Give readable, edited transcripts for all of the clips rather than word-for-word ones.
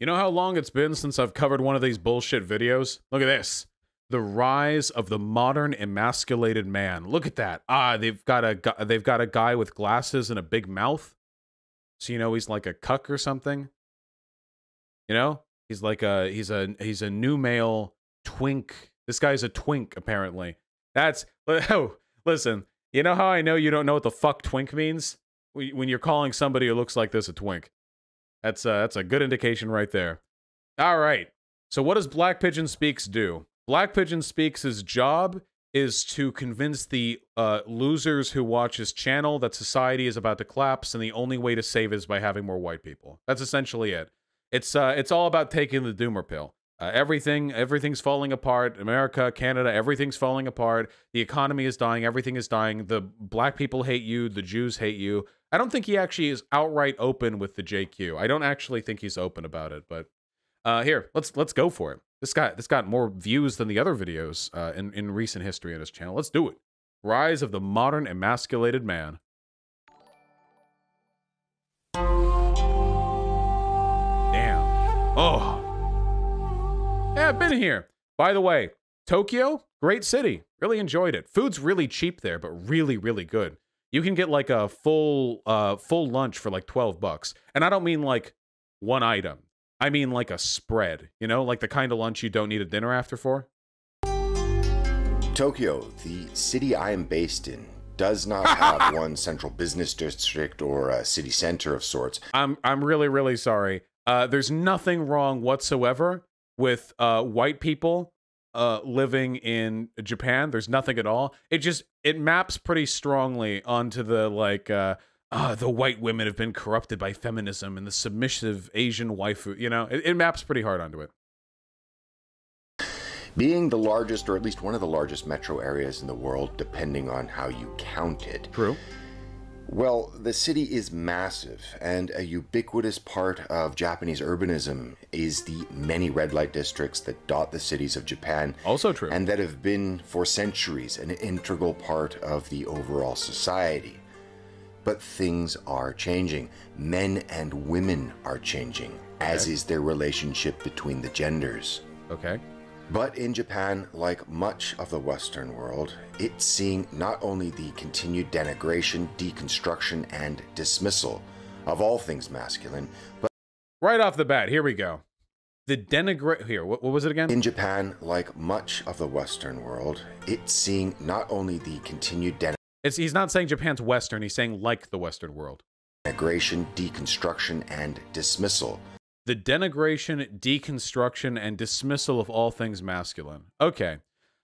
You know how long it's been since I've covered one of these bullshit videos? Look at this. The rise of the modern emasculated man. Look at that. Ah, they've got a guy with glasses and a big mouth. So you know he's like a cuck or something. You know? He's like he's a new male twink. This guy's a twink apparently. That's oh, listen. You know how I know you don't know what the fuck twink means? When you're calling somebody who looks like this a twink. That's a good indication right there. All right. So what does Black Pigeon Speaks do? Black Pigeon Speaks' job is to convince the losers who watch his channel that society is about to collapse and the only way to save it is by having more white people. That's essentially it. It's all about taking the doomer pill. Everything's falling apart. America, Canada, everything's falling apart. The economy is dying. Everything is dying. The black people hate you. The Jews hate you. I don't think he actually is outright open with the JQ. I don't actually think he's open about it. But here, let's go for it. This got more views than the other videos in recent history on his channel. Let's do it. Rise of the modern emasculated man. Damn. Oh. Yeah, I've been here. By the way, Tokyo, great city. Really enjoyed it. Food's really cheap there, but really, really good. You can get like a full lunch for like 12 bucks. And I don't mean like one item. I mean like a spread, you know, like the kind of lunch you don't need a dinner after for. Tokyo, the city I am based in, does not have one central business district or a city center of sorts. I'm really, really sorry. There's nothing wrong whatsoever with white people living in Japan. There's nothing at all. It maps pretty strongly onto the like the white women have been corrupted by feminism and the submissive Asian waifu, you know, it maps pretty hard onto it. Being the largest, or at least one of the largest metro areas in the world, depending on how you count it. True. Well, the city is massive, and a ubiquitous part of Japanese urbanism is the many red light districts that dot the cities of Japan. Also true. And that have been, for centuries, an integral part of the overall society. But things are changing. Men and women are changing, as is their relationship between the genders. Okay. But in Japan, like much of the Western world, it's seeing not only the continued denigration, deconstruction, and dismissal of all things masculine, but right off the bat, here we go. The here, what was it again? In Japan, like much of the Western world, it's seeing not only the continued he's not saying Japan's Western, he's saying like the Western world. Denigration, deconstruction, and dismissal. The denigration, deconstruction, and dismissal of all things masculine. Okay.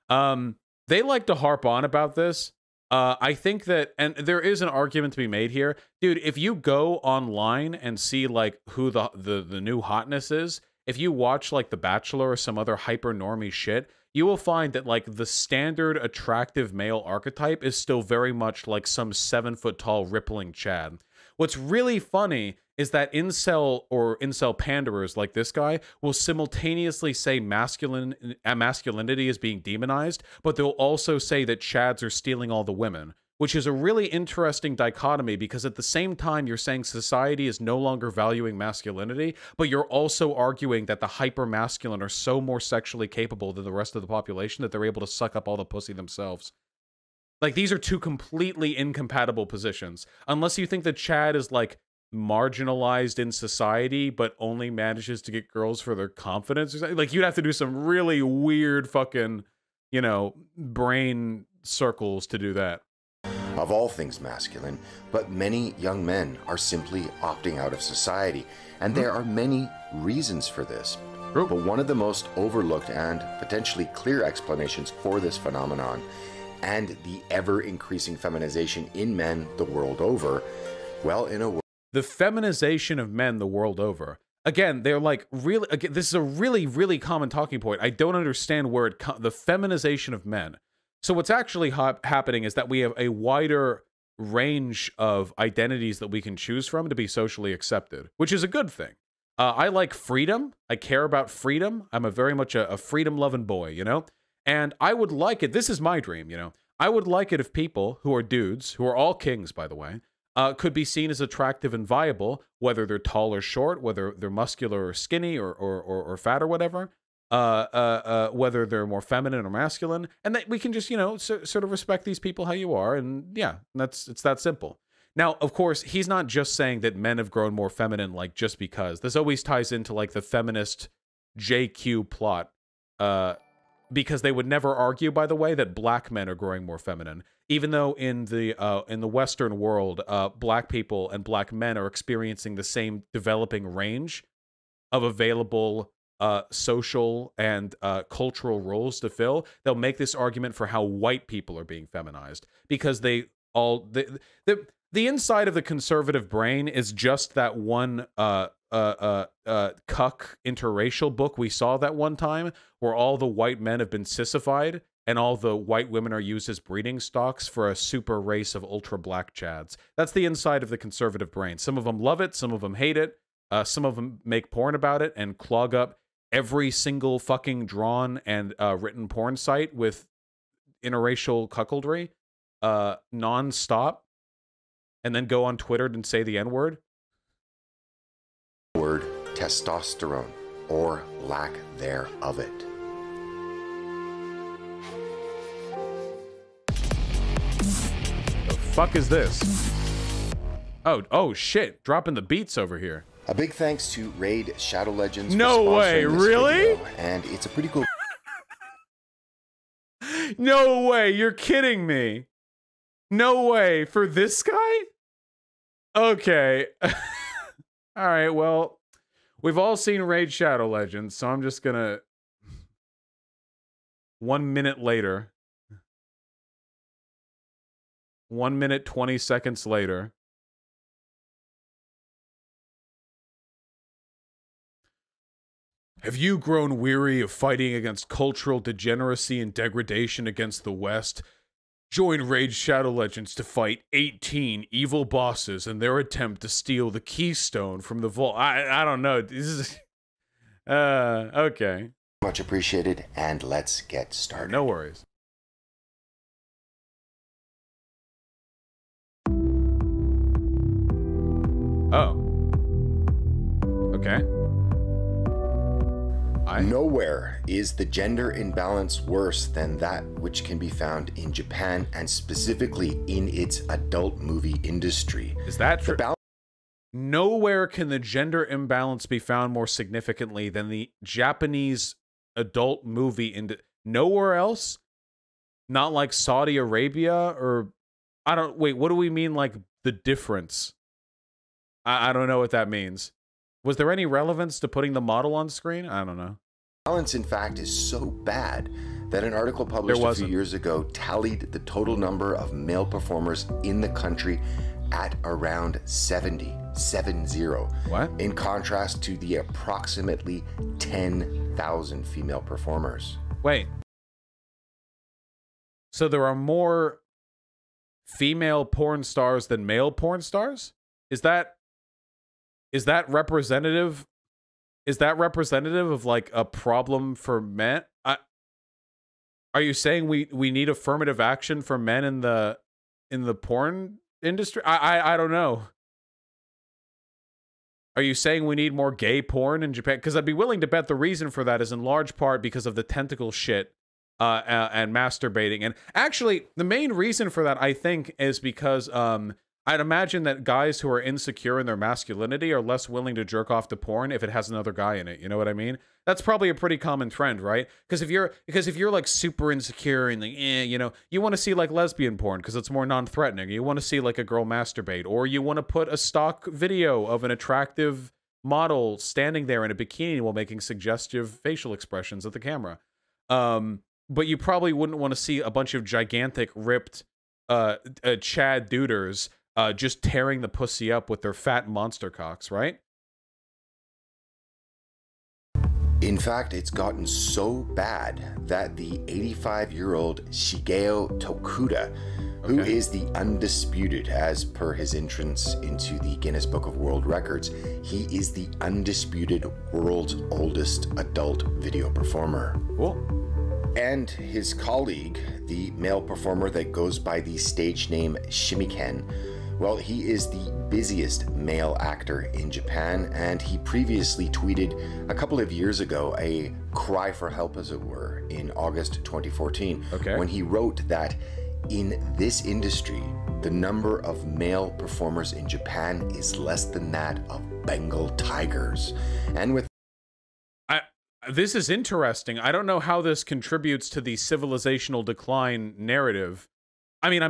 They like to harp on about this. I think that, and there is an argument to be made here. Dude, if you go online and see, like, who the new hotness is, if you watch, like, The Bachelor or some other hyper-normie shit, you will find that, like, the standard attractive male archetype is still very much like some 7-foot-tall rippling Chad. What's really funny is that incel or incel panderers like this guy will simultaneously say masculinity is being demonized, but they'll also say that Chads are stealing all the women, which is a really interesting dichotomy because at the same time you're saying society is no longer valuing masculinity, but you're also arguing that the hyper-masculine are so more sexually capable than the rest of the population that they're able to suck up all the pussy themselves. Like, these are two completely incompatible positions. Unless you think that Chad is, like, marginalized in society, but only manages to get girls for their confidence or something. Like, you'd have to do some really weird fucking, you know, brain circles to do that. Of all things masculine, but many young men are simply opting out of society. And there are many reasons for this. But one of the most overlooked and potentially clear explanations for this phenomenon and the ever-increasing feminization in men the world over, well, in a word, the feminization of men the world over. Again, they're like, really, again, this is a really, really common talking point. I don't understand where the feminization of men. So what's actually happening is that we have a wider range of identities that we can choose from to be socially accepted, which is a good thing. I like freedom. I care about freedom. I'm very much a freedom-loving boy, you know? And I would like it, this is my dream, you know? I would like it if people who are dudes, who are all kings, by the way, could be seen as attractive and viable, whether they're tall or short, whether they're muscular or skinny or fat or whatever, whether they're more feminine or masculine, and that we can just, you know, sort of respect these people how you are, and yeah, it's that simple. Now, of course, he's not just saying that men have grown more feminine, like, just because. This always ties into, like, the feminist JQ plot, because they would never argue, by the way, that black men are growing more feminine, even though in the Western world, black people and black men are experiencing the same developing range of available social and cultural roles to fill. They'll make this argument for how white people are being feminized, because the inside of the conservative brain is just that one cuck interracial book we saw that one time, where all the white men have been sissified and all the white women are used as breeding stocks for a super race of ultra black chads. That's the inside of the conservative brain. Some of them love it, some of them hate it, some of them make porn about it and clog up every single fucking drawn and written porn site with interracial cuckoldry non-stop, and then go on Twitter and say the N-word. Word testosterone, or lack thereof it. The fuck is this? Oh shit, dropping the beats over here. A big thanks to Raid Shadow Legends. No way, really? Video, and it's a pretty cool. No way, you're kidding me. No way, for this guy? Okay. All right, well, we've all seen Raid Shadow Legends, so I'm just gonna... 1 minute later. 1 minute, 20 seconds later. Have you grown weary of fighting against cultural degeneracy and degradation against the West? Join Raid Shadow Legends to fight 18 evil bosses in their attempt to steal the keystone from the vault. I don't know. This is... okay. Much appreciated, and let's get started. No worries. Oh. Okay. Nowhere is the gender imbalance worse than that which can be found in Japan, and specifically in its adult movie industry. Is that true? Nowhere can the gender imbalance be found more significantly than the Japanese adult movie industry. Nowhere else? Not like Saudi Arabia or... Wait, what do we mean, like, the difference? I don't know what that means. Was there any relevance to putting the model on screen? I don't know. Balance, in fact, is so bad that an article published a few years ago tallied the total number of male performers in the country at around 70. What? In contrast to the approximately 10,000 female performers. Wait. So there are more female porn stars than male porn stars? Is that representative? Is that representative of, like, a problem for men? Are you saying we need affirmative action for men in the porn industry? I don't know. Are you saying we need more gay porn in Japan? Because I'd be willing to bet the reason for that is in large part because of the tentacle shit and masturbating. And actually, the main reason for that, I think, is because I'd imagine that guys who are insecure in their masculinity are less willing to jerk off to porn if it has another guy in it. You know what I mean? That's probably a pretty common trend, right? Because if you're like super insecure and like, you know, you want to see like lesbian porn because it's more non-threatening. You want to see like a girl masturbate, or you want to put a stock video of an attractive model standing there in a bikini while making suggestive facial expressions at the camera. But you probably wouldn't want to see a bunch of gigantic ripped Chad duders just tearing the pussy up with their fat monster cocks, right? In fact, it's gotten so bad that the 85-year-old Shigeo Tokuda, who is the undisputed, as per his entrance into the Guinness Book of World Records, he is the undisputed world's oldest adult video performer. Cool. And his colleague, the male performer that goes by the stage name Shimiken, Well, he is the busiest male actor in Japan, and he previously tweeted a couple of years ago a cry for help, as it were, in August 2014, when he wrote that in this industry, the number of male performers in Japan is less than that of Bengal tigers. And with this is interesting. I don't know how this contributes to the civilizational decline narrative. I mean,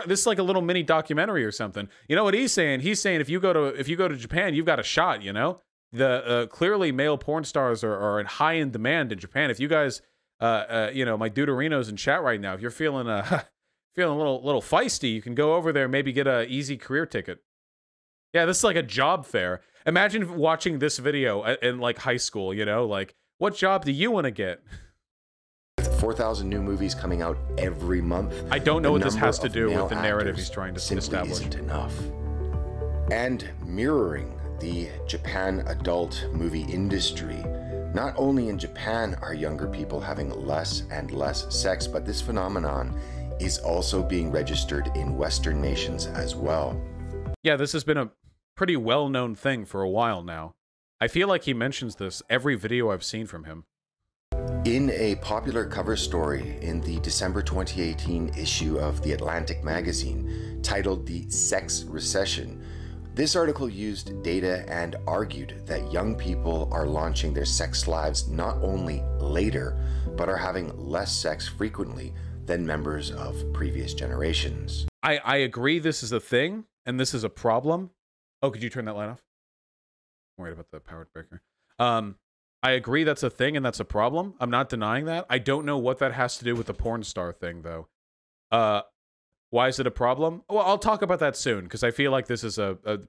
this is like a little mini documentary or something. You know what he's saying? He's saying if you go to Japan, you've got a shot, you know? The clearly male porn stars are in high in demand in Japan. If you guys you know, my Deuterinos in chat right now, if you're feeling feeling a little feisty, you can go over there, maybe get a easy career ticket. Yeah, this is like a job fair. Imagine watching this video in like high school, you know, like, what job do you want to get? 4,000 new movies coming out every month. I don't know what this has to do with the narrative he's trying to establish. Isn't enough. And mirroring the Japan adult movie industry, not only in Japan are younger people having less and less sex, but this phenomenon is also being registered in Western nations as well. Yeah, this has been a pretty well-known thing for a while now. I feel like he mentions this every video I've seen from him. In a popular cover story in the December 2018 issue of The Atlantic magazine, titled The Sex Recession, this article used data and argued that young people are launching their sex lives not only later, but are having less sex frequently than members of previous generations. I agree this is a thing, and this is a problem. Oh, could you turn that light off? I'm worried about the power breaker. I agree that's a thing and that's a problem. I'm not denying that. I don't know what that has to do with the porn star thing, though. Why is it a problem? Well, I'll talk about that soon, because I feel like this is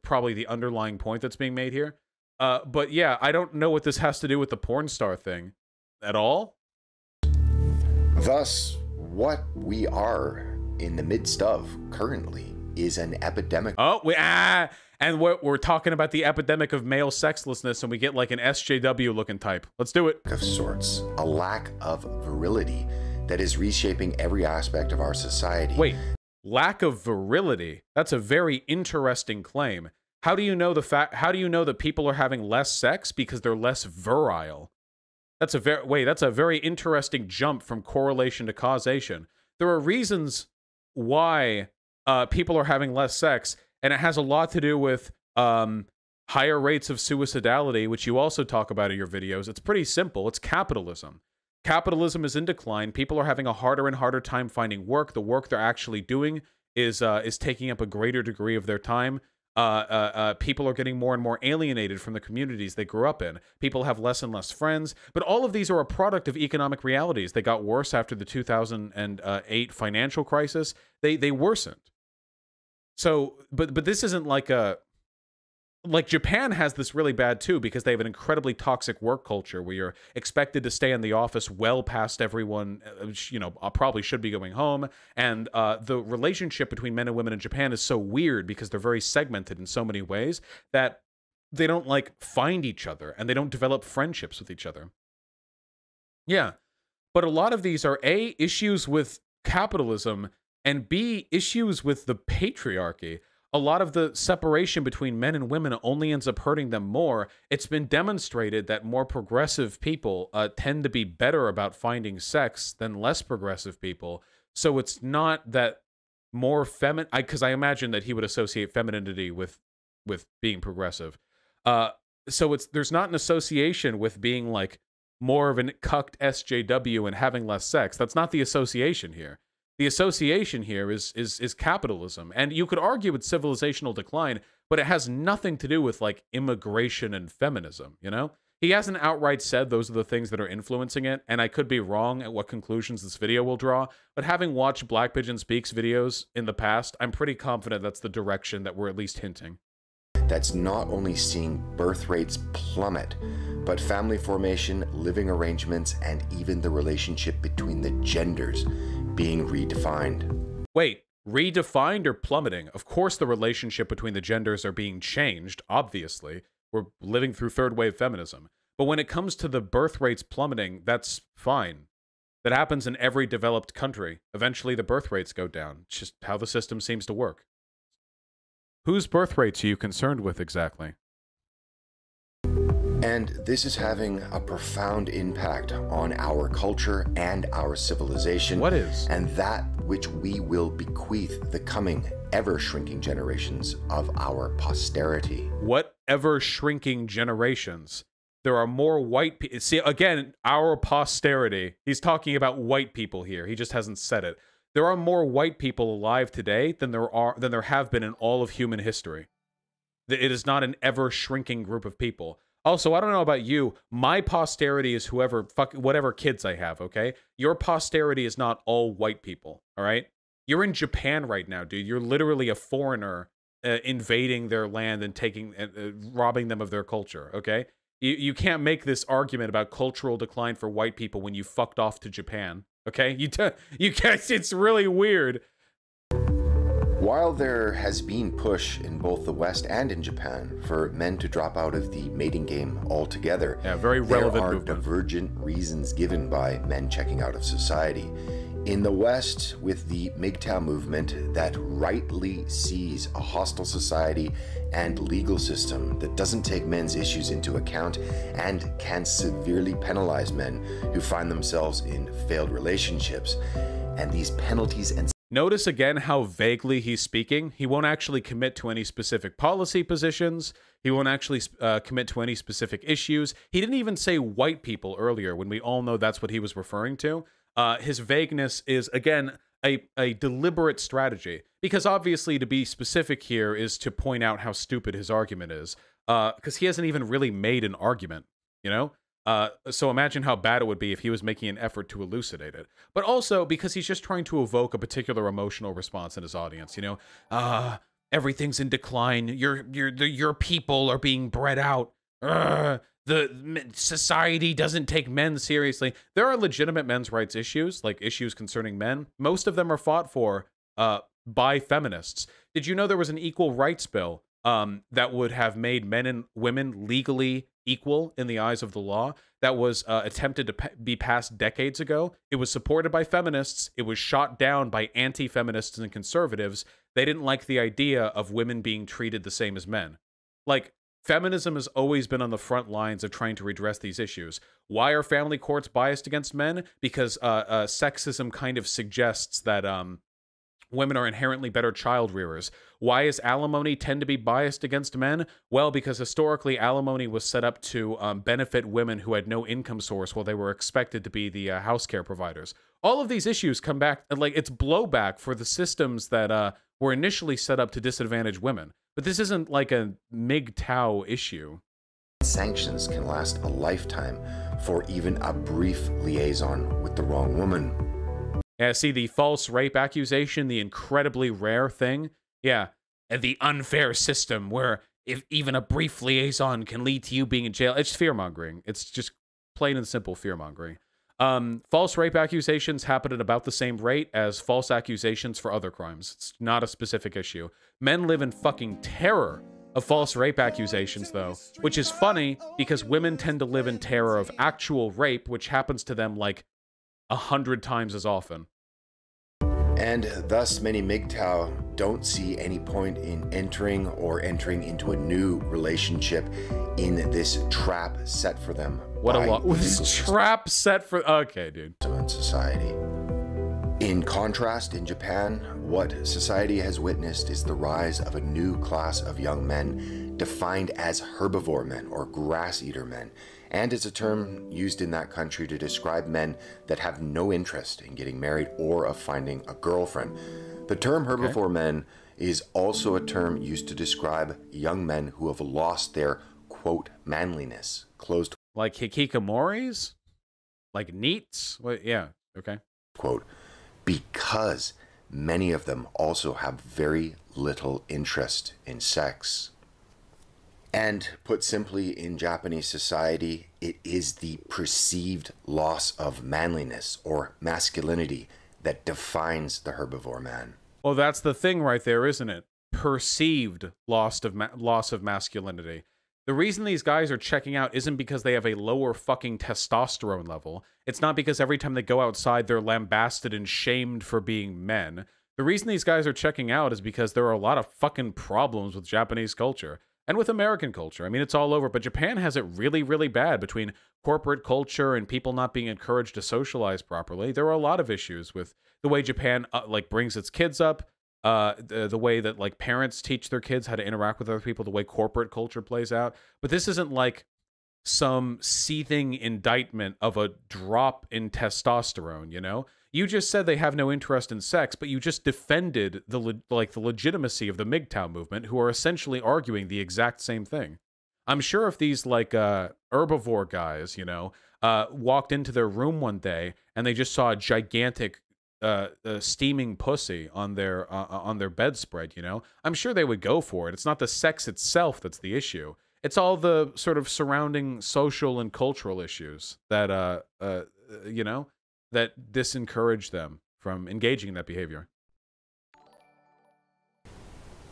probably the underlying point that's being made here. But yeah, I don't know what this has to do with the porn star thing at all. Thus, what we are in the midst of currently is an epidemic. Oh, and we're talking about the epidemic of male sexlessness, and we get like an SJW looking type. Let's do it. Of sorts, a lack of virility that is reshaping every aspect of our society. Wait, lack of virility? That's a very interesting claim. How do you know how do you know that people are having less sex because they're less virile? That's a very interesting jump from correlation to causation. There are reasons why people are having less sex, and it has a lot to do with higher rates of suicidality, which you also talk about in your videos. It's pretty simple. It's capitalism. Capitalism is in decline. People are having a harder and harder time finding work. The work they're actually doing is taking up a greater degree of their time. People are getting more and more alienated from the communities they grew up in. People have less and less friends. But all of these are a product of economic realities. They got worse after the 2008 financial crisis. They worsened. So, but this isn't like Japan has this really bad too, because they have an incredibly toxic work culture where you're expected to stay in the office well past everyone, you know, probably should be going home. And the relationship between men and women in Japan is so weird because they're very segmented in so many ways that they don't like find each other and they don't develop friendships with each other. Yeah. But a lot of these are A, issues with capitalism, and B, issues with the patriarchy. A lot of the separation between men and women only ends up hurting them more. It's been demonstrated that more progressive people tend to be better about finding sex than less progressive people. So it's not that more feminine, because I imagine that he would associate femininity with being progressive. So there's not an association with being like more of an cucked SJW and having less sex. That's not the association here. The association here is capitalism. And you could argue it's civilizational decline, but it has nothing to do with like immigration and feminism, you know? He hasn't outright said those are the things that are influencing it, and I could be wrong at what conclusions this video will draw, but having watched Black Pigeon Speaks videos in the past, I'm pretty confident that's the direction that we're at least hinting. That's not only seeing birth rates plummet, but family formation, living arrangements, and even the relationship between the genders being redefined. Wait, redefined or plummeting? Of course the relationship between the genders are being changed, obviously. We're living through third wave feminism. But when it comes to the birth rates plummeting, that's fine. That happens in every developed country. Eventually the birth rates go down. It's just how the system seems to work. Whose birth rates are you concerned with exactly? And this is having a profound impact on our culture and our civilization. What is? And that which we will bequeath the coming ever-shrinking generations of our posterity. What ever-shrinking generations? There are more white people. See, again, our posterity. He's talking about white people here. He just hasn't said it. There are more white people alive today than there have been in all of human history. It is not an ever-shrinking group of people. Also, I don't know about you. My posterity is whatever kids I have, okay? Your posterity is not all white people, all right? You're in Japan right now, dude. You're literally a foreigner invading their land and robbing them of their culture, okay? You can't make this argument about cultural decline for white people when you fucked off to Japan, okay? You guys, it's really weird. While there has been push in both the West and in Japan for men to drop out of the mating game altogether, yeah, very relevant there are movement. divergent reasons given by men checking out of society. In the West, with the MGTOW movement that rightly sees a hostile society and legal system that doesn't take men's issues into account and can severely penalize men who find themselves in failed relationships, and these penalties and Notice again how vaguely he's speaking. He won't actually commit to any specific policy positions. He won't actually commit to any specific issues. He didn't even say white people earlier when we all know that's what he was referring to. His vagueness is, again, a deliberate strategy. Because obviously to be specific here is to point out how stupid his argument is. Because he hasn't even really made an argument, you know? So imagine how bad it would be if he was making an effort to elucidate it. But also because he's just trying to evoke a particular emotional response in his audience, you know? Everything's in decline. Your people are being bred out. The society doesn't take men seriously. There are legitimate men's rights issues, like issues concerning men. Most of them are fought for by feminists. Did you know there was an equal rights bill that would have made men and women legally equal in the eyes of the law? That was attempted to be passed decades ago. It was supported by feminists. It was shot down by anti-feminists and conservatives. They didn't like the idea of women being treated the same as men. Like, feminism has always been on the front lines of trying to redress these issues. Why are family courts biased against men? Because sexism kind of suggests that women are inherently better child rearers. Why is alimony tend to be biased against men? Well, because historically alimony was set up to benefit women who had no income source while they were expected to be the house care providers. All of these issues come back, like, it's blowback for the systems that were initially set up to disadvantage women. But this isn't like a MGTOW issue. Sanctions can last a lifetime for even a brief liaison with the wrong woman. Yeah, see, the false rape accusation, the incredibly rare thing. Yeah, and the unfair system where if even a brief liaison can lead to you being in jail. It's fear-mongering. It's just plain and simple fear-mongering. False rape accusations happen at about the same rate as false accusations for other crimes. It's not a specific issue. Men live in fucking terror of false rape accusations, though, which is funny because women tend to live in terror of actual rape, which happens to them like 100 times as often. And thus many MGTOW don't see any point in entering into a new relationship in this trap set for them. What a lot. This trap set for... Okay, dude. Society. In contrast, in Japan, what society has witnessed is the rise of a new class of young men defined as herbivore men or grass-eater men. And it's a term used in that country to describe men that have no interest in getting married or of finding a girlfriend. The term herbivore men is also a term used to describe young men who have lost their, quote, manliness, closed like hikikomoris? Like neats? Well, yeah, okay. Quote, because many of them also have very little interest in sex. And put simply, in Japanese society, it is the perceived loss of manliness or masculinity that defines the herbivore man. Well, that's the thing right there, isn't it? Perceived loss of masculinity. The reason these guys are checking out isn't because they have a lower fucking testosterone level. It's not because every time they go outside, they're lambasted and shamed for being men. The reason these guys are checking out is because there are a lot of fucking problems with Japanese culture and with American culture. I mean, it's all over, but Japan has it really, really bad between corporate culture and people not being encouraged to socialize properly. There are a lot of issues with the way Japan like brings its kids up, the way that like parents teach their kids how to interact with other people, the way corporate culture plays out. But this isn't like some seething indictment of a drop in testosterone, you know? You just said they have no interest in sex, but you just defended the legitimacy of the MGTOW movement, who are essentially arguing the exact same thing. I'm sure if these like herbivore guys, you know, walked into their room one day and they just saw a gigantic steaming pussy on their bedspread, you know, I'm sure they would go for it. It's not the sex itself that's the issue. It's all the sort of surrounding social and cultural issues that you know, that disencourage them from engaging in that behavior.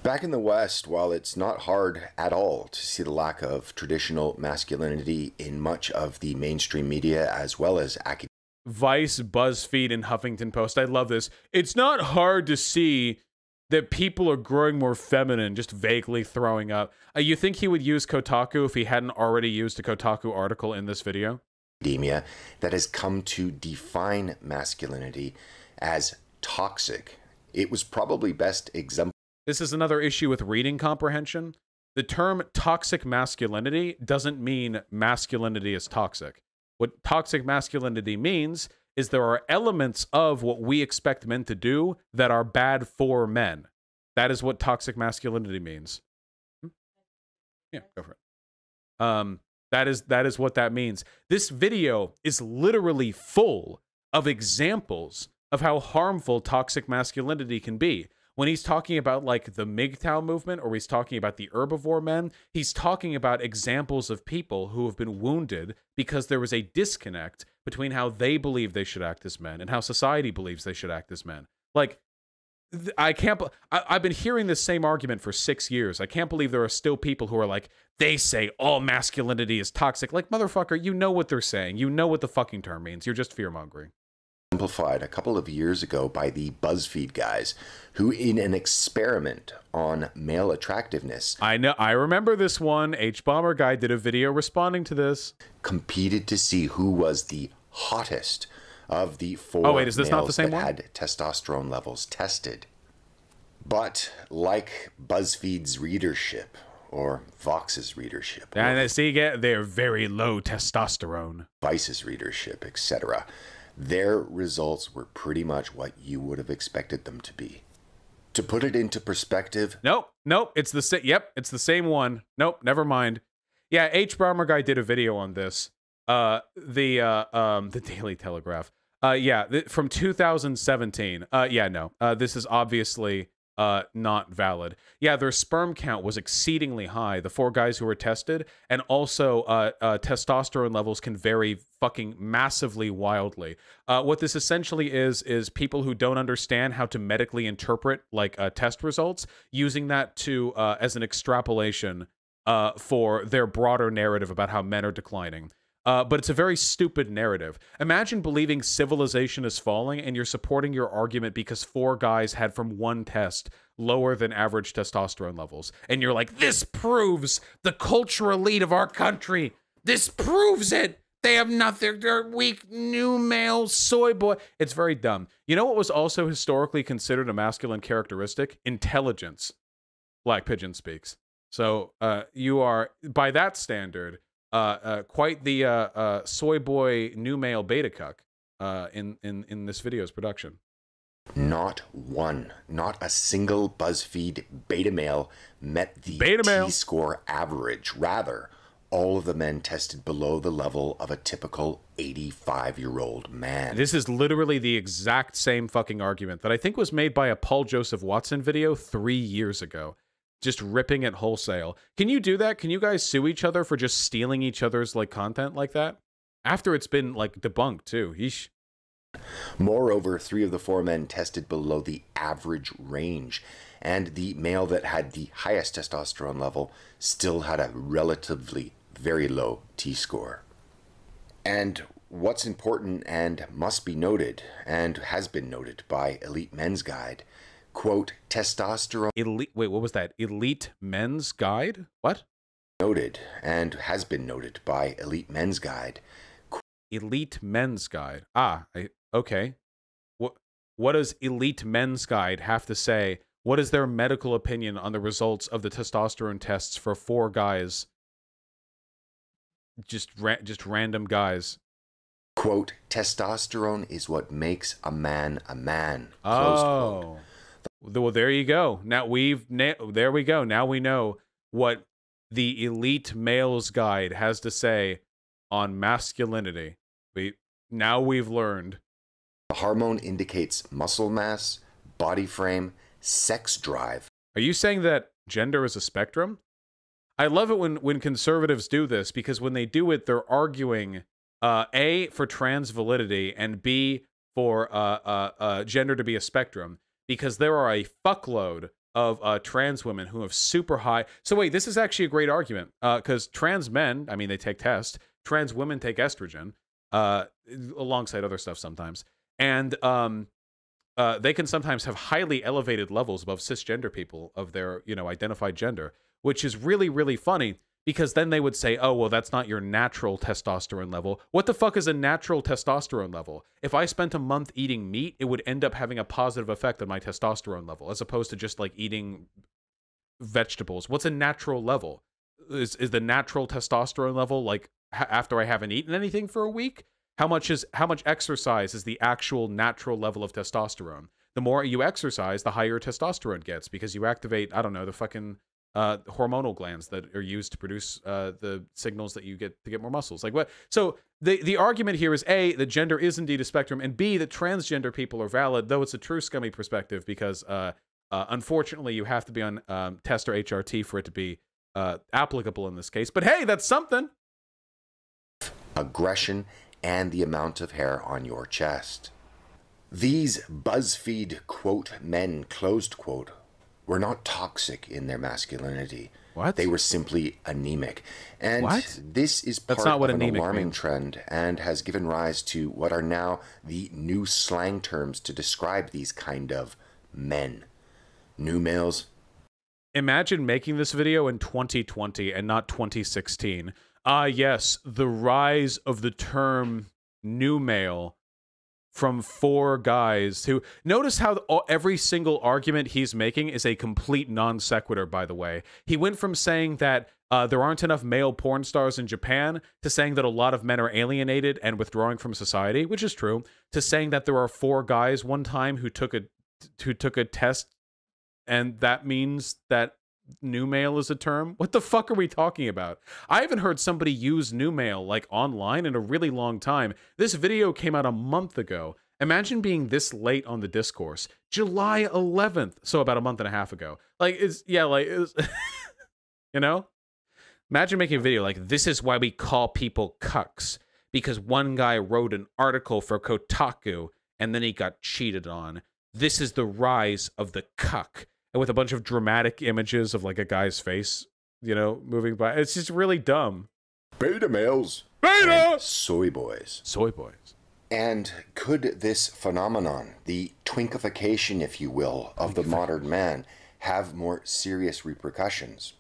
Back in the West, while it's not hard at all to see the lack of traditional masculinity in much of the mainstream media as well as academia. Vice, BuzzFeed, and Huffington Post. I love this. It's not hard to see that people are growing more feminine, just vaguely throwing up. You think he would use Kotaku if he hadn't already used a Kotaku article in this video? Academia that has come to define masculinity as toxic. It was probably best exemplified. This is another issue with reading comprehension. The term toxic masculinity doesn't mean masculinity is toxic. What toxic masculinity means is there are elements of what we expect men to do that are bad for men. That is what toxic masculinity means. Yeah, go for it. That is what that means. This video is literally full of examples of how harmful toxic masculinity can be. When he's talking about like the MGTOW movement, or he's talking about the Herbivore Men, he's talking about examples of people who have been wounded because there was a disconnect between how they believe they should act as men and how society believes they should act as men. Like, I've been hearing this same argument for 6 years. I can't believe there are still people who are like, they say all masculinity is toxic. Like, motherfucker, you know what they're saying. You know what the fucking term means. You're just fear-mongering. Simplified a couple of years ago by the BuzzFeed guys, who in an experiment on male attractiveness, I know, I remember this one. HBomberGuy did a video responding to this. Competed to see who was the hottest of the four. Oh wait, is this not the same one? Had testosterone levels tested. But like BuzzFeed's readership, or Vox's readership, and see, they're very low testosterone. Vice's readership, etc. Their results were pretty much what you would have expected them to be. To put it into perspective... Nope, it's the same one. Nope, never mind. Yeah, HBomberGuy did a video on this. The Daily Telegraph. From 2017. This is obviously not valid. Yeah, their sperm count was exceedingly high, the 4 guys who were tested, and also testosterone levels can vary fucking massively wildly. What this essentially is people who don't understand how to medically interpret like test results, using that to as an extrapolation for their broader narrative about how men are declining. But it's a very stupid narrative. Imagine believing civilization is falling and you're supporting your argument because 4 guys had from one test lower than average testosterone levels. And you're like, this proves the cultural elite of our country. This proves it. They have nothing. They're weak, new male, soy boy. It's very dumb. You know what was also historically considered a masculine characteristic? Intelligence. Black Pigeon speaks. So you are, by that standard... quite the soy boy new male beta cuck in this video's production. Not a single BuzzFeed beta male met the T-score average. Rather, all of the men tested below the level of a typical 85-year-old man. This is literally the exact same fucking argument that I think was made by a Paul Joseph Watson video 3 years ago. Just ripping it wholesale. Can you do that? Can you guys sue each other for just stealing each other's like content like that? After it's been like debunked too. Yeesh. Moreover, 3 of the 4 men tested below the average range, and the male that had the highest testosterone level still had a relatively very low T-score. And what's important and must be noted, and has been noted by Elite Men's Guide, quote, testosterone Elite, wait, what was that? Elite Men's Guide? What? noted, and has been noted by Elite Men's Guide. Elite Men's Guide. Okay. What does Elite Men's Guide have to say? What is their medical opinion on the results of the testosterone tests for 4 guys? Just random guys. Quote, testosterone is what makes a man a man. Close quote. Well, there you go. Now there we go. Now we know what the Elite Males Guide has to say on masculinity. Now we've learned. The hormone indicates muscle mass, body frame, sex drive. Are you saying that gender is a spectrum? I love it when conservatives do this, because when they do it, they're arguing A, for trans validity, and B, for gender to be a spectrum, because there are a fuckload of trans women who have super high... So wait, this is actually a great argument, because trans men, I mean, they take tests. Trans women take estrogen, alongside other stuff sometimes. And they can sometimes have highly elevated levels above cisgender people of their, identified gender, which is really, really funny, because then they would say, oh, well, that's not your natural testosterone level. What the fuck is a natural testosterone level? If I spent a month eating meat, it would end up having a positive effect on my testosterone level, as opposed to just like eating vegetables. What's a natural level? Is the natural testosterone level like after I haven't eaten anything for a week? How much exercise is the actual natural level of testosterone? The more you exercise, the higher testosterone gets, because you activate, I don't know, the fucking hormonal glands that are used to produce the signals that you get to get more muscles. Like what? So the argument here is A, that gender is indeed a spectrum, and B, that transgender people are valid, though it's a true scummy perspective, because unfortunately you have to be on test or HRT for it to be applicable in this case. But hey, that's something. Aggression and the amount of hair on your chest. These BuzzFeed quote men, closed quote, were not toxic in their masculinity. What? They were simply anemic. And what? This is part That's not what of an anemic alarming means. trend, and has given rise to what are now the new slang terms to describe these kind of men. New males. Imagine making this video in 2020 and not 2016. Yes, the rise of the term new male from 4 guys who... Notice how every single argument he's making is a complete non sequitur, by the way. He went from saying that there aren't enough male porn stars in Japan, to saying that a lot of men are alienated and withdrawing from society, which is true, to saying that there are 4 guys one time who took a test, and that means that new male is a term. What the fuck are we talking about? I haven't heard somebody use new male like online in a really long time. This video came out a month ago. Imagine being this late on the discourse. July 11th, so about a month and a half ago. Like, Imagine making a video like, this is why we call people cucks, because one guy wrote an article for Kotaku and then he got cheated on. This is the rise of the cuck. And with a bunch of dramatic images of like a guy's face, moving by. It's just really dumb. Beta males. Beta! And soy boys. Soy boys. And could this phenomenon, the twinkification, if you will, of the modern man, have more serious repercussions?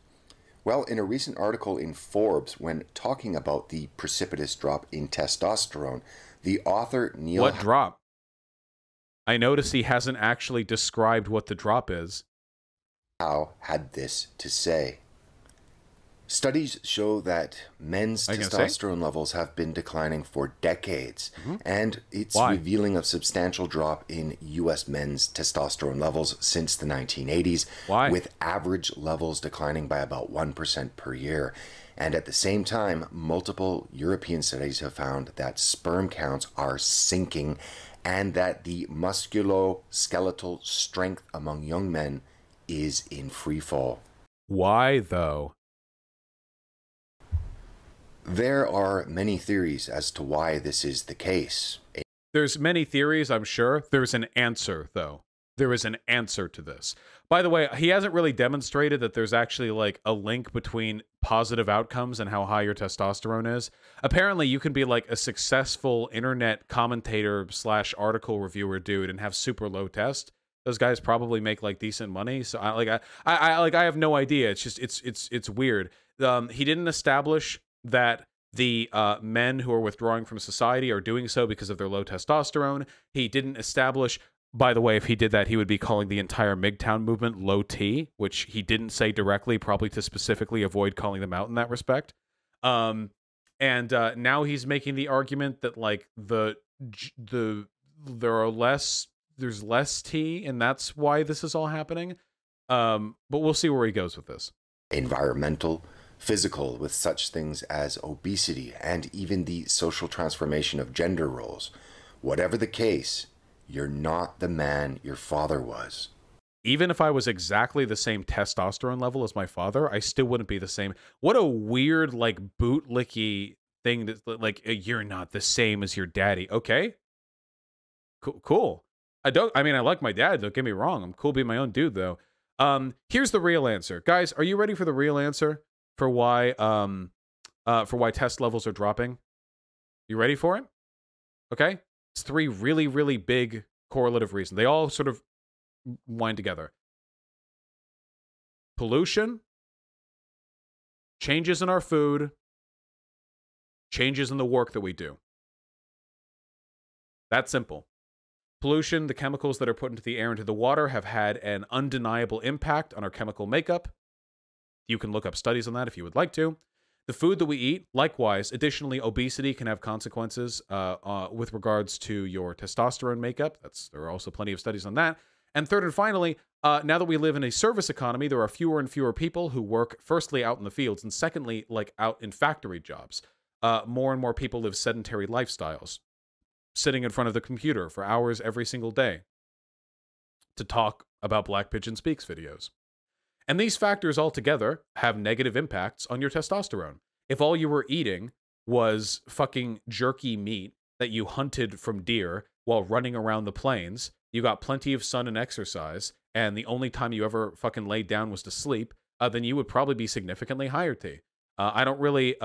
Well, in a recent article in Forbes, when talking about the precipitous drop in testosterone, the author Neil... What drop? I notice he hasn't actually described what the drop is. Howe had this to say. Studies show that men's testosterone levels have been declining for decades, and it's revealing a substantial drop in U.S. men's testosterone levels since the 1980s, with average levels declining by about 1% per year. And at the same time, multiple European studies have found that sperm counts are sinking, and that the musculoskeletal strength among young men is in free fall. Why, though? There are many theories as to why this is the case. There's many theories, I'm sure. There's an answer, though. There is an answer to this. By the way, he hasn't really demonstrated that there's actually like a link between positive outcomes and how high your testosterone is. Apparently, you can be like a successful internet commentator / article reviewer dude and have super low test, Those guys probably make like decent money. So I have no idea. It's just it's weird. He didn't establish that the men who are withdrawing from society are doing so because of their low testosterone. He didn't establish, by the way, if he did that, he would be calling the entire MGTOW movement low T, which he didn't say directly, probably to specifically avoid calling them out in that respect. And now he's making the argument that like there's less T, and that's why this is all happening. But we'll see where he goes with this. Environmental, physical, with such things as obesity and even the social transformation of gender roles. Whatever the case, you're not the man your father was. Even if I was exactly the same testosterone level as my father, I still wouldn't be the same. What a weird, like, bootlicky thing that, like, you're not the same as your daddy. Okay. Cool. I mean, I like my dad, don't get me wrong. I'm cool being my own dude, though. Here's the real answer. Guys, are you ready for the real answer for why test levels are dropping? You ready for it? Okay. It's 3 really, really big correlative reasons. They all sort of wind together. Pollution, changes in our food, changes in the work that we do. That's simple. Pollution, the chemicals that are put into the air, into the water, have had an undeniable impact on our chemical makeup. You can look up studies on that if you would like to. The food that we eat, likewise. Additionally, obesity can have consequences with regards to your testosterone makeup. There are also plenty of studies on that. And third and finally, now that we live in a service economy, there are fewer and fewer people who work, firstly, out in the fields, and secondly, like out in factory jobs. More and more people live sedentary lifestyles, sitting in front of the computer for hours every single day to talk about Black Pigeon Speaks videos. And these factors altogether have negative impacts on your testosterone. If all you were eating was fucking jerky meat that you hunted from deer while running around the plains, you got plenty of sun and exercise, and the only time you ever fucking laid down was to sleep, then you would probably be significantly higher T. I don't really...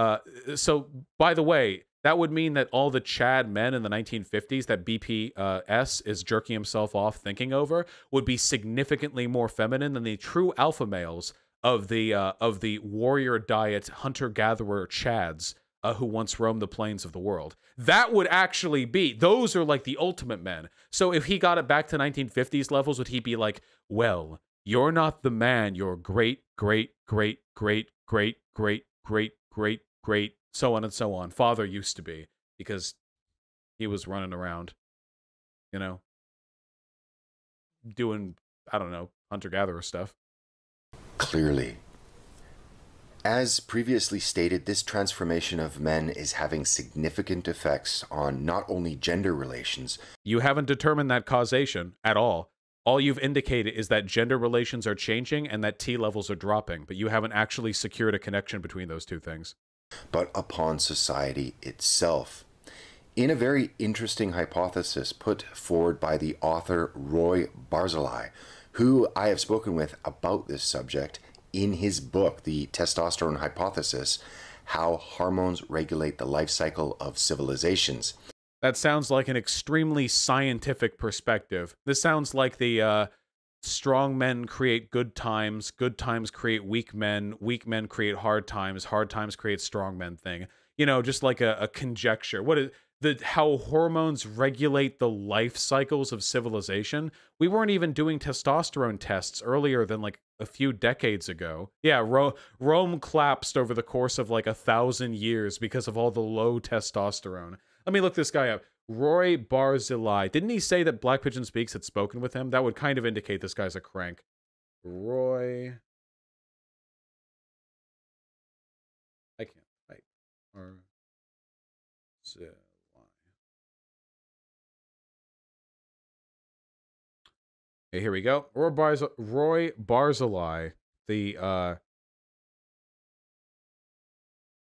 so, by the way, that would mean that all the Chad men in the 1950s that BPS is jerking himself off thinking over would be significantly more feminine than the true alpha males of the warrior diet hunter-gatherer Chads who once roamed the plains of the world. That would actually be... Those are like the ultimate men. So if he got it back to 1950s levels, would he be like, well, you're not the man your great, great, great, great, great, great, great, great, great, so on and so on, father used to be, because he was running around, you know, doing, I don't know, hunter-gatherer stuff. Clearly. As previously stated, this transformation of men is having significant effects on not only gender relations. You haven't determined that causation at all. All you've indicated is that gender relations are changing and that T levels are dropping, but you haven't actually secured a connection between those two things. But upon society itself. In a very interesting hypothesis put forward by the author Roy Barzilai, who I have spoken with about this subject in his book, The Testosterone Hypothesis, How Hormones Regulate the Life Cycle of Civilizations. That sounds like an extremely scientific perspective. This sounds like the strong men create good times create weak men create hard times create strong men thing. You know, just like a conjecture. What is how hormones regulate the life cycles of civilization? We weren't even doing testosterone tests earlier than like a few decades ago. Yeah, Rome collapsed over the course of like 1,000 years because of all the low testosterone. Let me look this guy up. Roy Barzilai. Didn't he say that Black Pigeon Speaks had spoken with him? That would kind of indicate this guy's a crank. Roy... I can't type. Barzilai. Okay, here we go. Roy Barzilai. The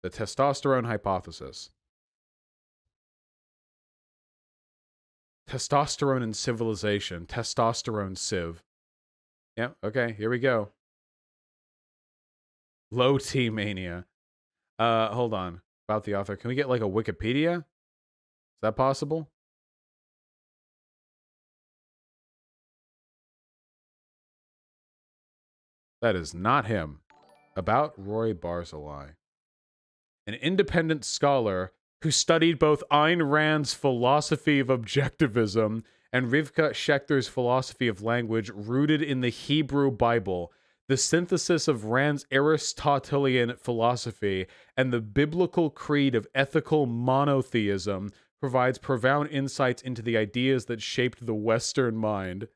testosterone hypothesis. Testosterone and civilization. Testosterone civ. Yeah, okay, here we go. Low T mania. Hold on. About the author. Can we get like a Wikipedia? Is that possible? That is not him. About Roy Barzilai. An independent scholar who studied both Ayn Rand's philosophy of objectivism and Rivka Schechter's philosophy of language rooted in the Hebrew Bible. The synthesis of Rand's Aristotelian philosophy and the biblical creed of ethical monotheism provides profound insights into the ideas that shaped the Western mind.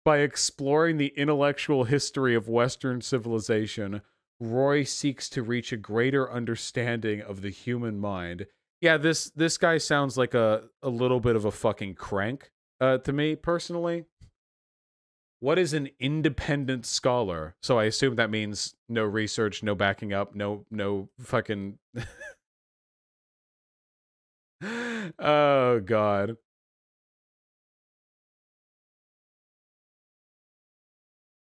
By exploring the intellectual history of Western civilization, Roy seeks to reach a greater understanding of the human mind. Yeah, this guy sounds like a little bit of a fucking crank to me, personally. What is an independent scholar? So I assume that means no research, no backing up, no fucking... Oh, God.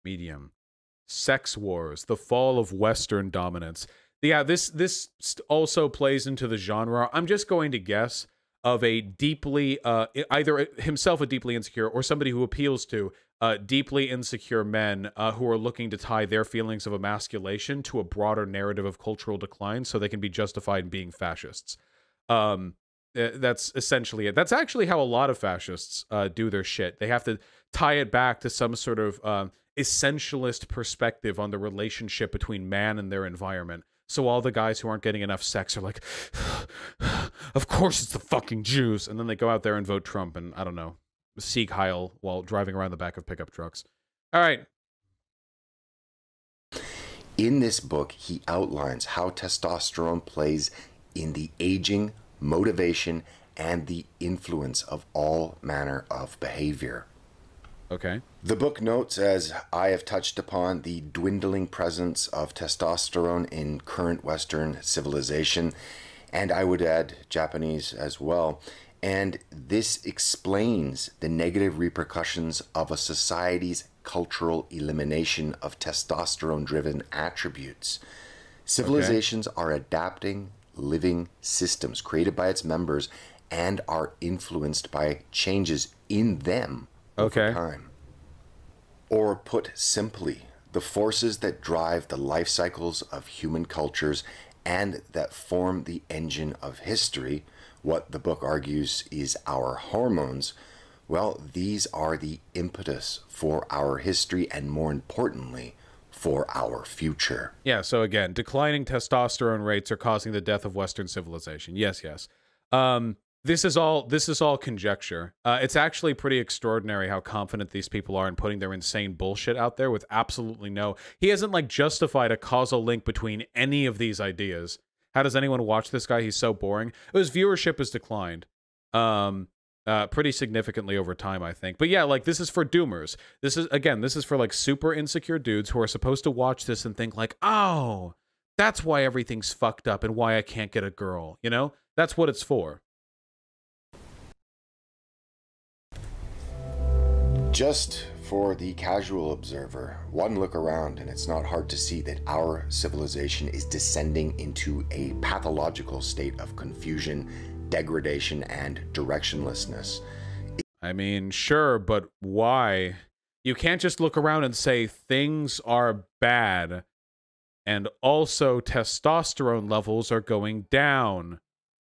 Medium. Sex Wars, the fall of Western dominance. Yeah, this also plays into the genre. I'm just going to guess of a deeply, either himself a deeply insecure or somebody who appeals to deeply insecure men who are looking to tie their feelings of emasculation to a broader narrative of cultural decline so they can be justified in being fascists. That's essentially it. That's actually how a lot of fascists do their shit. They have to tie it back to some sort of essentialist perspective on the relationship between man and their environment. So all the guys who aren't getting enough sex are like, of course it's the fucking Jews. And then they go out there and vote Trump and, I don't know, Sieg Heil while driving around the back of pickup trucks. All right. In this book, he outlines how testosterone plays in the aging, motivation, and the influence of all manner of behavior. Okay. The book notes, as I have touched upon, the dwindling presence of testosterone in current Western civilization, and I would add Japanese as well. And this explains the negative repercussions of a society's cultural elimination of testosterone-driven attributes. Civilizations are adapting living systems created by its members and are influenced by changes in them over time. Or put simply, the forces that drive the life cycles of human cultures and that form the engine of history, what the book argues is our hormones, well, these are the impetus for our history and, more importantly, for our future. Yeah, so again, declining testosterone rates are causing the death of Western civilization. Yes, yes. This is all conjecture. It's actually pretty extraordinary how confident these people are in putting their insane bullshit out there with absolutely no... He hasn't, like, justified a causal link between any of these ideas. How does anyone watch this guy? He's so boring. His viewership has declined pretty significantly over time, I think. But yeah, like, this is for doomers. This is for, like, super insecure dudes who are supposed to watch this and think, like, oh, that's why everything's fucked up and why I can't get a girl, you know? That's what it's for. Just for the casual observer, one look around and it's not hard to see that our civilization is descending into a pathological state of confusion, degradation, and directionlessness. I mean, sure, but why? You can't just look around and say things are bad and also testosterone levels are going down.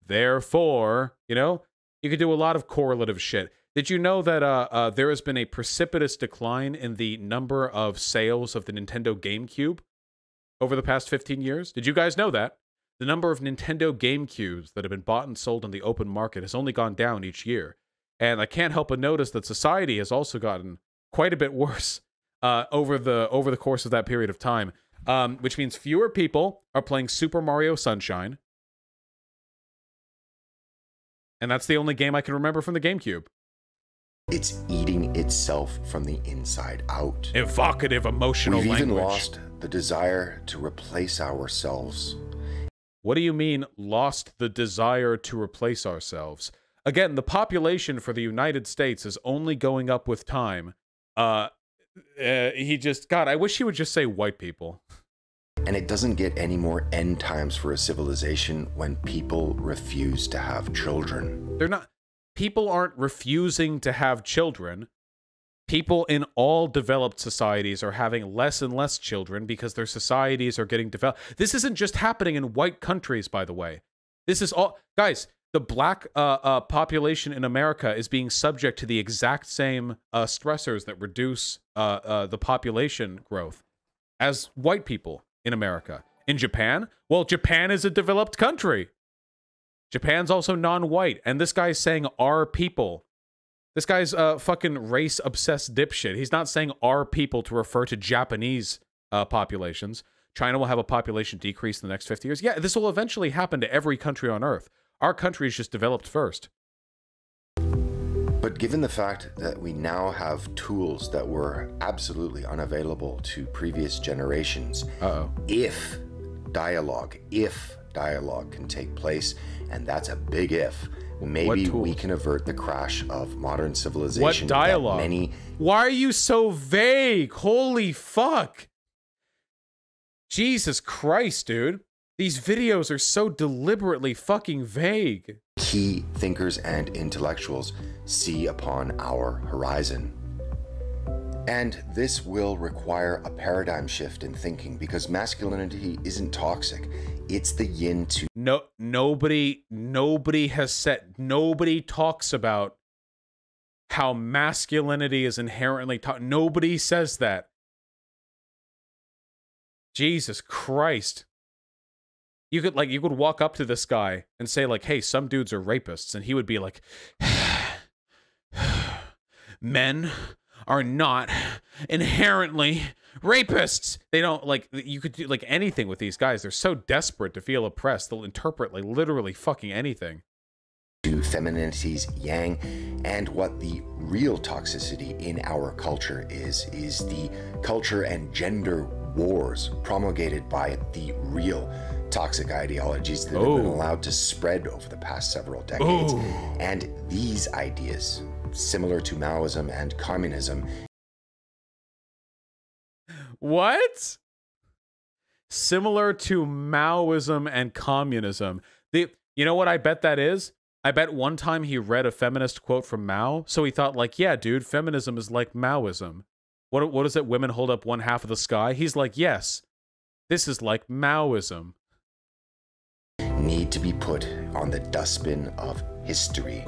Therefore, you know, you could do a lot of correlative shit. Did you know that there has been a precipitous decline in the number of sales of the Nintendo GameCube over the past 15 years? Did you guys know that? The number of Nintendo GameCubes that have been bought and sold on the open market has only gone down each year. And I can't help but notice that society has also gotten quite a bit worse over the course of that period of time, which means fewer people are playing Super Mario Sunshine. And that's the only game I can remember from the GameCube. It's eating itself from the inside out. Evocative, emotional language. We've even lost the desire to replace ourselves. What do you mean, lost the desire to replace ourselves? Again, the population for the United States is only going up with time. God, I wish he would just say white people. And it doesn't get any more end times for a civilization when people refuse to have children. People aren't refusing to have children. People in all developed societies are having less and less children because their societies are getting developed. This isn't just happening in white countries, by the way. This is all, guys, the black population in America is being subject to the exact same stressors that reduce the population growth as white people in America. In Japan, well, Japan is a developed country. Japan's also non-white, and this guy's saying our people. This guy's a fucking race-obsessed dipshit. He's not saying our people to refer to Japanese populations. China will have a population decrease in the next 50 years. Yeah, this will eventually happen to every country on Earth. Our country is just developed first. But given the fact that we now have tools that were absolutely unavailable to previous generations, if dialogue can take place, and that's a big if, maybe we can avert the crash of modern civilization. What dialogue? Why are you so vague? Holy fuck. Jesus Christ, dude. These videos are so deliberately fucking vague. Key thinkers and intellectuals see upon our horizon. And this will require a paradigm shift in thinking, because masculinity isn't toxic. It's the yin to... Nobody talks about how masculinity is inherently toxic. Nobody says that. Jesus Christ. You could walk up to this guy and say like, hey, some dudes are rapists, and he would be like, men are not inherently rapists. They don't, like, you could do like anything with these guys. They're so desperate to feel oppressed. They'll interpret like literally fucking anything. To femininity's yang, and what the real toxicity in our culture is the culture and gender wars promulgated by the real toxic ideologies that have been allowed to spread over the past several decades. And these ideas, similar to Maoism and communism. What? Similar to Maoism and communism. You know what I bet that is? I bet one time he read a feminist quote from Mao, so he thought like, yeah, dude, feminism is like Maoism. What is it? Women hold up one half of the sky? He's like, yes, this is like Maoism. Need to be put on the dustbin of history.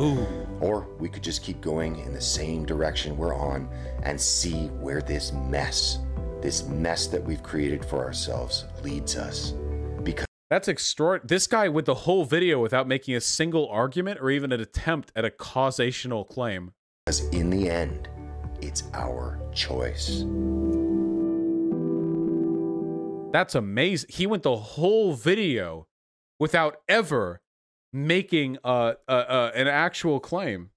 Or we could just keep going in the same direction we're on and see where this mess that we've created for ourselves leads us. Because that's extraordinary. This guy with the whole video without making a single argument or even an attempt at a causational claim. Because in the end, it's our choice. That's amazing. He went the whole video without ever making an actual claim.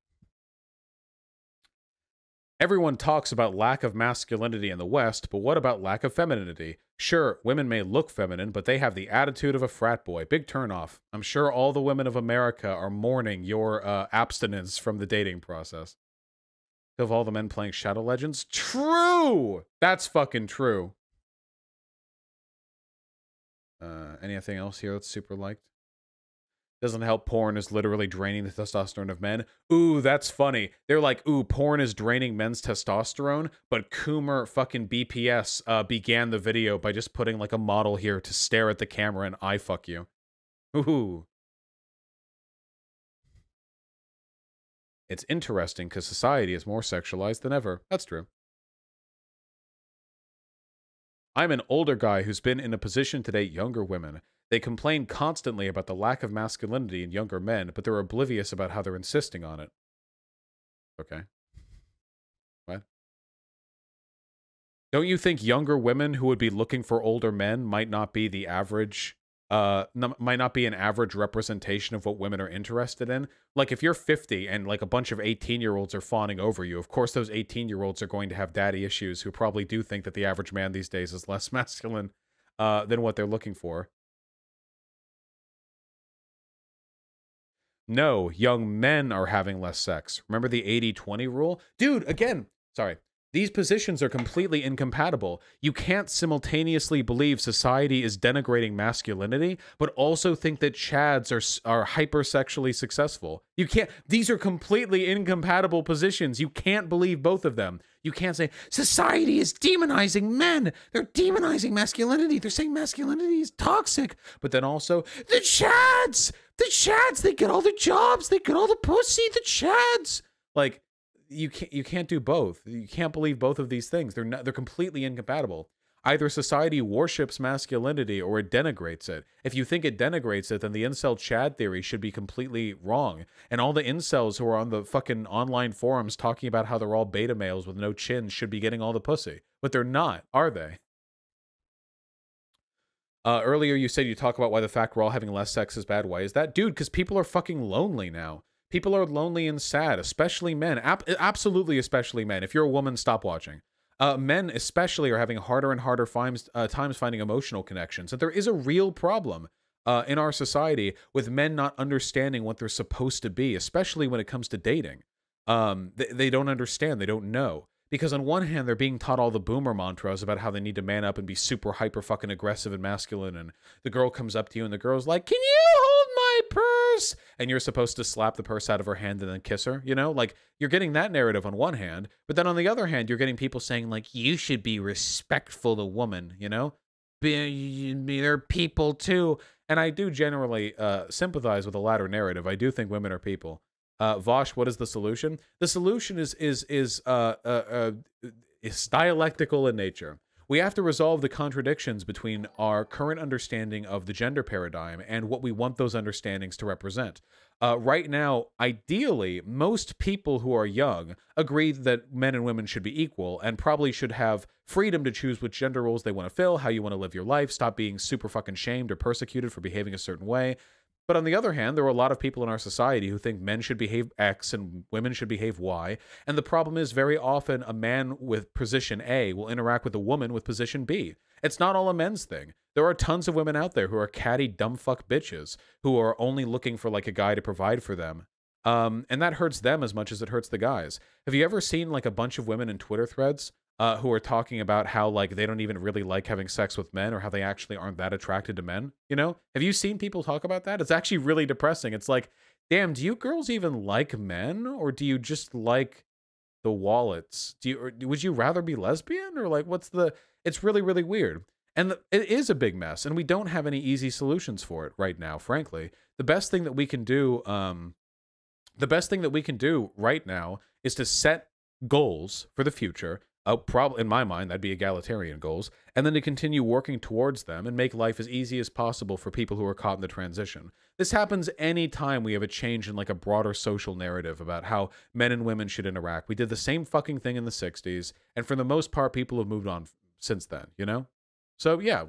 Everyone talks about lack of masculinity in the West, but what about lack of femininity? Sure, women may look feminine, but they have the attitude of a frat boy. Big turnoff. I'm sure all the women of America are mourning your abstinence from the dating process. Of all the men playing Shadow Legends? True! That's fucking true. Anything else here that's super liked? Doesn't help porn is literally draining the testosterone of men. Ooh, that's funny. They're like, ooh, porn is draining men's testosterone, but Coomer fucking BPS began the video by just putting like a model here to stare at the camera and I fuck you. Ooh. It's interesting because society is more sexualized than ever. That's true. I'm an older guy who's been in a position to date younger women. They complain constantly about the lack of masculinity in younger men, but they're oblivious about how they're insisting on it. Okay. What? Don't you think younger women who would be looking for older men might not be the average, might not be an average representation of what women are interested in? Like, if you're 50 and, like, a bunch of 18-year-olds are fawning over you, of course those 18-year-olds are going to have daddy issues who probably do think that the average man these days is less masculine than what they're looking for. No, young men are having less sex. Remember the 80-20 rule? Dude, again, sorry. These positions are completely incompatible. You can't simultaneously believe society is denigrating masculinity, but also think that chads are hypersexually successful. You can't. These are completely incompatible positions. You can't believe both of them. You can't say society is demonizing men. They're demonizing masculinity. They're saying masculinity is toxic. But then also the Chads, they get all the jobs, they get all the pussy, the Chads. Like, you can't do both. You can't believe both of these things. They're completely incompatible. Either society worships masculinity or it denigrates it. If you think it denigrates it, then the incel Chad theory should be completely wrong. And all the incels who are on the fucking online forums talking about how they're all beta males with no chins should be getting all the pussy. But they're not, are they? Earlier you said you talk about why the fact we're all having less sex is bad. Why is that? Dude, because people are fucking lonely now. People are lonely and sad, especially men. Absolutely especially men. If you're a woman, stop watching. Men especially are having harder and harder times finding emotional connections. And there is a real problem in our society with men not understanding what they're supposed to be, especially when it comes to dating. They don't understand. They don't know. Because on one hand, they're being taught all the boomer mantras about how they need to man up and be super hyper fucking aggressive and masculine. And the girl comes up to you and the girl's like, "Can you hold my purse?" And you're supposed to slap the purse out of her hand and then kiss her, you know? Like, you're getting that narrative on one hand. But then on the other hand, you're getting people saying, like, you should be respectful to women, you know? They're people too. And I do generally sympathize with the latter narrative. I do think women are people. Vosh, what is the solution? The solution is dialectical in nature. We have to resolve the contradictions between our current understanding of the gender paradigm and what we want those understandings to represent. Right now, ideally, most people who are young agree that men and women should be equal and probably should have freedom to choose which gender roles they want to fill, how you want to live your life, stop being super fucking shamed or persecuted for behaving a certain way. But on the other hand, there are a lot of people in our society who think men should behave X and women should behave Y. And the problem is very often a man with position A will interact with a woman with position B. It's not all a men's thing. There are tons of women out there who are catty, dumb fuck bitches who are only looking for like a guy to provide for them. And that hurts them as much as it hurts the guys. Have you ever seen like a bunch of women in Twitter threads who are talking about how like they don't even really like having sex with men or how they actually aren't that attracted to men? You know, have you seen people talk about that? It's actually really depressing. It's like, damn, do you girls even like men, or do you just like the wallets? Or would you rather be lesbian, or like what's the? It's really, really weird. And it is a big mess, and we don't have any easy solutions for it right now, frankly. The best thing that we can do right now is to set goals for the future. Probably in my mind, that'd be egalitarian goals, and then to continue working towards them and make life as easy as possible for people who are caught in the transition. This happens any time we have a change in like a broader social narrative about how men and women should interact. We did the same fucking thing in the 60s, and for the most part, people have moved on since then, you know? So yeah,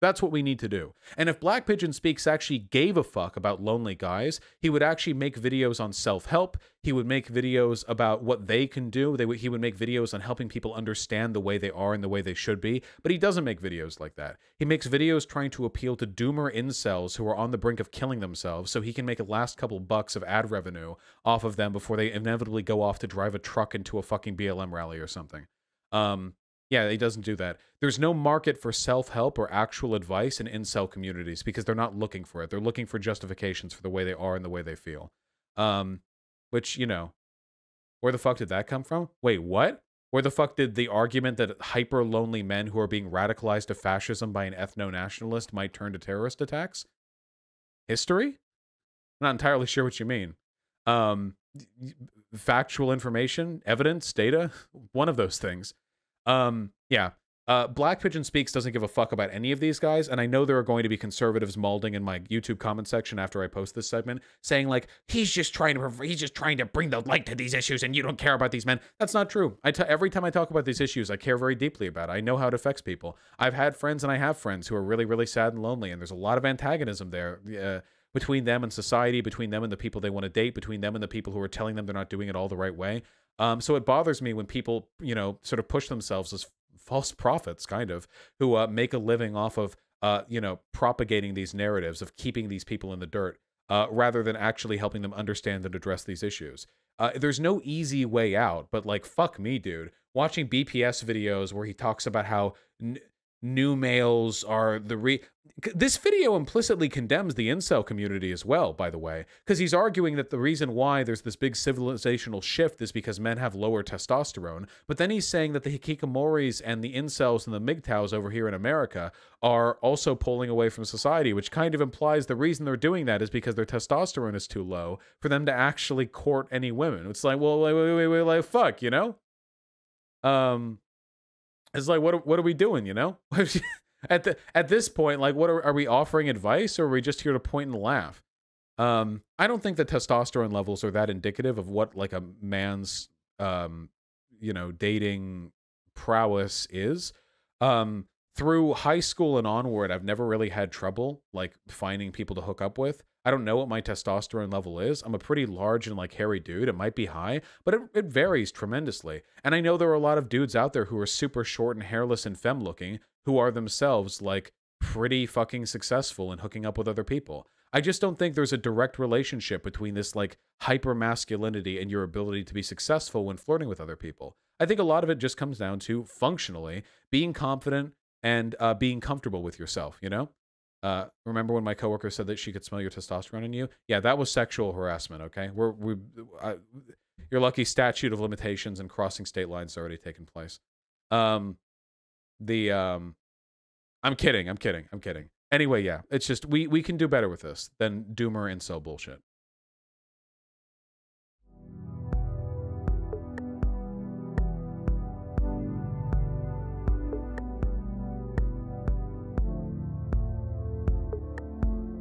that's what we need to do. And if Black Pigeon Speaks actually gave a fuck about lonely guys, he would actually make videos on self-help. He would make videos about what they can do. He would make videos on helping people understand the way they are and the way they should be. But he doesn't make videos like that. He makes videos trying to appeal to doomer incels who are on the brink of killing themselves so he can make a last couple bucks of ad revenue off of them before they inevitably go off to drive a truck into a fucking BLM rally or something. Yeah, he doesn't do that. There's no market for self-help or actual advice in incel communities because they're not looking for it. They're looking for justifications for the way they are and the way they feel. Which, you know, where the fuck did that come from? Wait, what? Where the fuck did the argument that hyper-lonely men who are being radicalized to fascism by an ethno-nationalist might turn to terrorist attacks? History? I'm not entirely sure what you mean. Factual information? Evidence? Data? One of those things. Yeah. Black Pigeon Speaks doesn't give a fuck about any of these guys, and I know there are going to be conservatives molding in my YouTube comment section after I post this segment, saying like, he's just trying to bring the light to these issues, and you don't care about these men. That's not true. Every time I talk about these issues, I care very deeply about it. I know how it affects people. I've had friends, and I have friends who are really, really sad and lonely, and there's a lot of antagonism there between them and society, between them and the people they want to date, between them and the people who are telling them they're not doing it all the right way. So it bothers me when people, you know, sort of push themselves as false prophets, kind of, who make a living off of, you know, propagating these narratives of keeping these people in the dirt, rather than actually helping them understand and address these issues. There's no easy way out, but like, fuck me, dude. Watching BPS videos where he talks about how new males are the this video implicitly condemns the incel community as well, by the way, because he's arguing that the reason why there's this big civilizational shift is because men have lower testosterone. But then he's saying that the hikikomoris and the incels and the MGTOWs over here in America are also pulling away from society, which kind of implies the reason they're doing that is because their testosterone is too low for them to actually court any women. It's like, well, wait, like, fuck, you know? It's like, what are we doing, you know? At this point, like, what are we offering advice, or are we just here to point and laugh? I don't think the testosterone levels are that indicative of what like a man's you know, dating prowess is. Through high school and onward, I've never really had trouble like finding people to hook up with. I don't know what my testosterone level is. I'm a pretty large and like hairy dude. It might be high, but it varies tremendously. And I know there are a lot of dudes out there who are super short and hairless and femme looking who are themselves like pretty fucking successful in hooking up with other people. I just don't think there's a direct relationship between this like hyper masculinity and your ability to be successful when flirting with other people. I think a lot of it just comes down to functionally being confident and being comfortable with yourself, you know? Remember when my coworker said that she could smell your testosterone in you? Yeah, that was sexual harassment, okay? Your lucky statute of limitations and crossing state lines has already taken place. I'm kidding. Anyway, yeah, it's just, we can do better with this than doomer incel bullshit.